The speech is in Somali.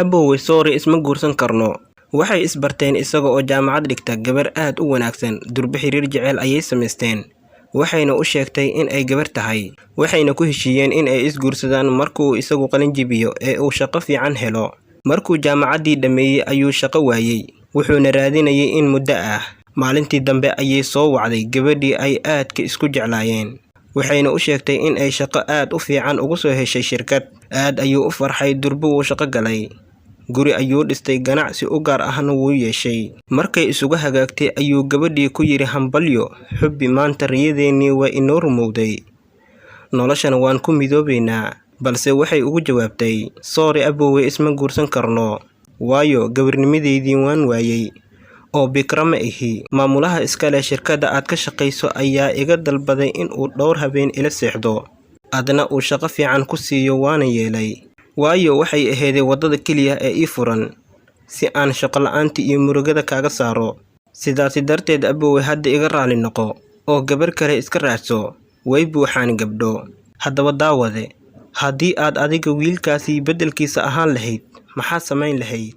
Aboowe Soori isma guursan karno. Waxay isbarteen isaga oo jaamacad dhigta gabar aad u wanaagsan, durba xiriir jecel ayay samaysteen. Waxayna u sheegtay in ay gabar tahay. Waxayna ku heshiiyeen in ay isguursadaan markuu isagu qalin jabiyo ee uu shaqo fiican helo. Markuu jaamacaddii dhameeyay ayuu shaqo waayay, wuxuuna raadinayay in muddo ah. Maalintii dambe ayay soo wacday gabadhii ay aadka isku jeclaayeen. Waxayna u sheegtay in ay shaqo aad u fiican ugu soo heshay shirkad. Aad ayuu u farxay, durba wuu shaqo galay. Guri ayuu dhistay, ganacsi u gaar ahna wuu yeeshay. Markay isugu hagaagtay ayuu gabadhii ku yiri hambalyo, xubbi maanta riyadeennii waa inoo rumowday. Noloshana waan ku midoobaynaa. Balse waxay ugu jawaabtay, Soori aboowe isma guursan karno. Waayo gabarnimadeydii waan waayay. Oo bikra ma ihi. Maamulaha iska leh shirkadda aad ka shaqayso ayaa iga dalbaday in uu dhowr habeen ila seexdo. Adna uu shaqo fiican ku siiyo waana yeelay. Waayo waxay ahayd waddada keliya ee ii furan si aan shaqo la'aanta iyo murugada kaaga saaro. Sidaas darteed aboowe hadda iga raali noqo oo gabar kale iska raadso. Way buuxaan gabdho. Haddaba daawade, haddii aad adiga wiilkaasi beddelkiisa ahaan lahayd, maxaad samayn lahayd?